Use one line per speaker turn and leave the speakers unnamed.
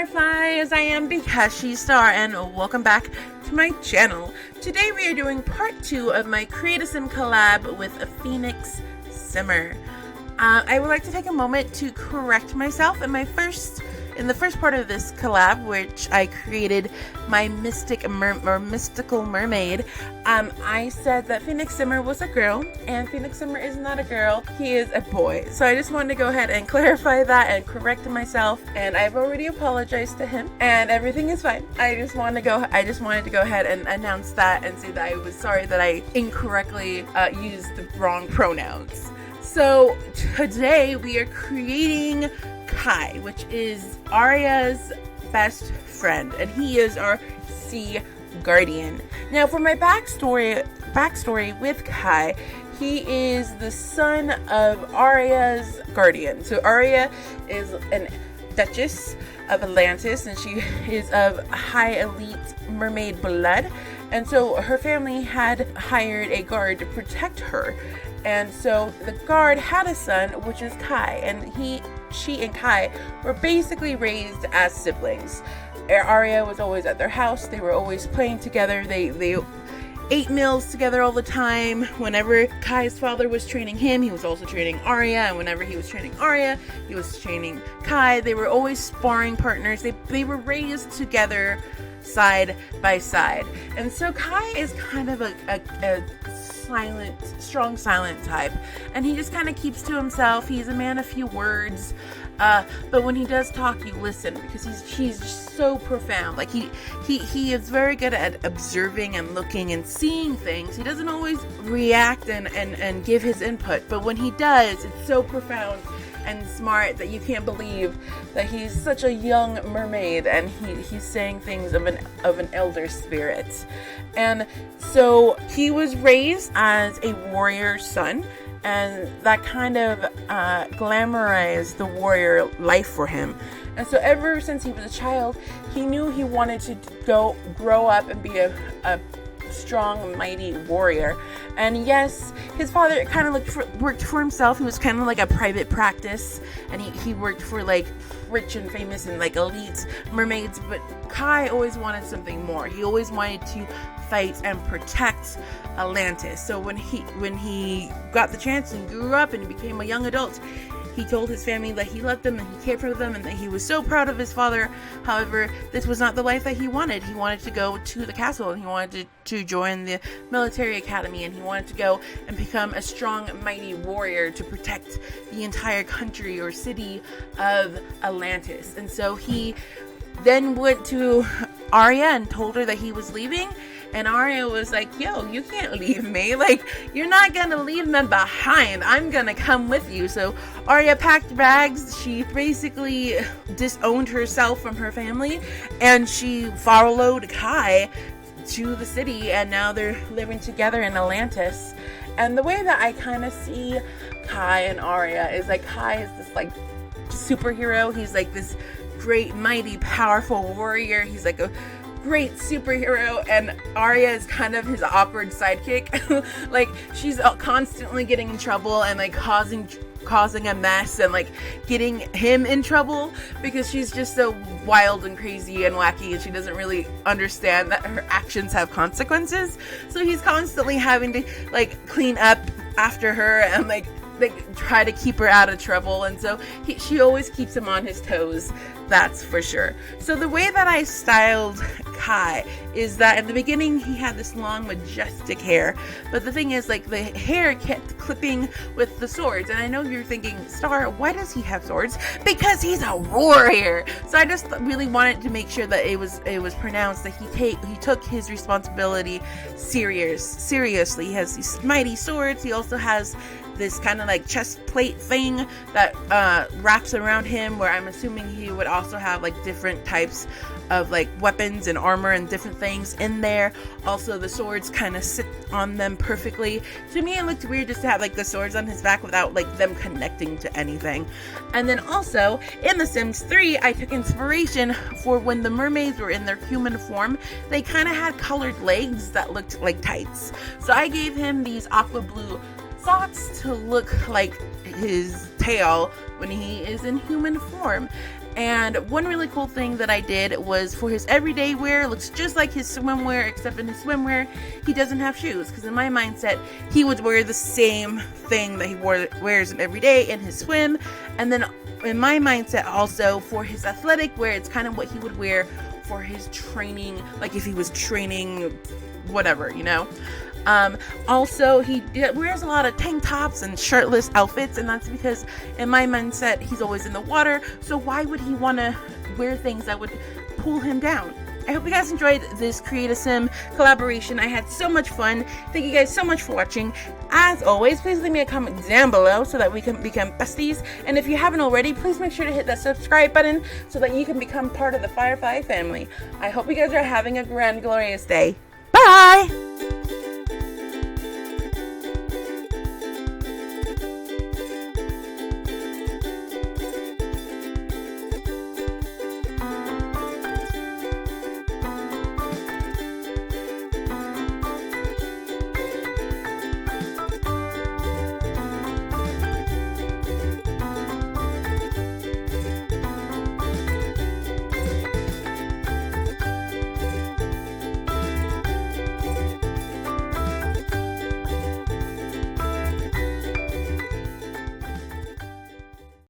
butterfly as I am because she's star, and welcome back to my channel. Today we are doing part 2 of my CreateASim collab with PhoenixSimmer. I would like to take a moment to correct myself in the first part of this collab, which I created my mystical mermaid. I said that PhoenixSimmer was a girl, and PhoenixSimmer is not a girl, he is a boy. So I just wanted to go ahead and clarify that and correct myself, and I've already apologized to him, and everything is fine. I just wanted to go ahead and announce that and say that I was sorry that I incorrectly used the wrong pronouns. So today we are creating Kai, which is Aria's best friend, and he is our sea guardian. Now, for my backstory with Kai, he is the son of Aria's guardian. So Aria is an Duchess of Atlantis, and she is of high elite mermaid blood, and so her family had hired a guard to protect her. And so the guard had a son, which is Kai, and she and Kai were basically raised as siblings. Aria was always at their house. They were always playing together. They ate meals together all the time. Whenever Kai's father was training him, he was also training Aria, and whenever he was training Aria, he was training Kai. They were always sparring partners. They were raised together side by side. And so Kai is kind of a strong silent type, and he just kind of keeps to himself. He's a man of few words, but when he does talk, you listen, because he's just so profound. Like he is very good at observing and looking and seeing things. He doesn't always react and give his input, but when he does, it's so profound and smart that you can't believe that he's such a young mermaid, and he's saying things of an elder spirit. And so he was raised as a warrior son, and that kind of glamorized the warrior life for him. And so ever since he was a child, he knew he wanted to grow up and be a strong, mighty warrior. And yes, his father kind of worked for himself. He was kind of like a private practice, and he worked for like rich and famous and like elite mermaids. But Kai always wanted something more. He always wanted to fight and protect Atlantis. So when he got the chance and grew up and he became a young adult, he told his family that he loved them and he cared for them and that he was so proud of his father. However, this was not the life that he wanted. He wanted to go to the castle, and he wanted to join the military academy, and he wanted to go and become a strong, mighty warrior to protect the entire country or city of Atlantis. And so he then went to Aria and told her that he was leaving. And Aria was like, yo, you can't leave me. Like, you're not gonna leave me behind. I'm gonna come with you. So Aria packed bags. She basically disowned herself from her family, and she followed Kai to the city, and now they're living together in Atlantis. And the way that I kind of see Kai and Aria is like, Kai is this like superhero. He's like this great, mighty, powerful warrior. He's like a great superhero, and Aria is kind of his awkward sidekick. Like, she's constantly getting in trouble and like causing a mess and like getting him in trouble, because she's just so wild and crazy and wacky, and she doesn't really understand that her actions have consequences. So he's constantly having to like clean up after her and like try to keep her out of trouble, and so she always keeps him on his toes, that's for sure. So the way that I styled Kai is that in the beginning he had this long majestic hair, but the thing is, like, the hair kept clipping with the swords. And I know you're thinking, Star, why does he have swords? Because he's a warrior. So I just really wanted to make sure that it was pronounced that he took his responsibility seriously. He has these mighty swords. He also has this kind of like chest plate thing that wraps around him, where I'm assuming he would also have like different types of like weapons and armor and different things in there. Also, the swords kind of sit on them perfectly. To me, it looked weird just to have like the swords on his back without like them connecting to anything. And then also in The Sims 3, I took inspiration for when the mermaids were in their human form. They kind of had colored legs that looked like tights. So I gave him these aqua blue socks to look like his tail when he is in human form. And one really cool thing that I did was for his everyday wear, looks just like his swimwear, except in his swimwear, he doesn't have shoes. Because in my mindset, he would wear the same thing that he wears every day in his swim. And then in my mindset also, for his athletic wear, it's kind of what he would wear for his training, like if he was training, whatever, you know. Also, he wears a lot of tank tops and shirtless outfits, and that's because in my mindset, he's always in the water, so why would he want to wear things that would pull him down? I hope you guys enjoyed this Create a Sim collaboration. I had so much fun. Thank you guys so much for watching. As always, please leave me a comment down below so that we can become besties. And if you haven't already, please make sure to hit that subscribe button so that you can become part of the Firefly family. I hope you guys are having a grand, glorious day. Bye!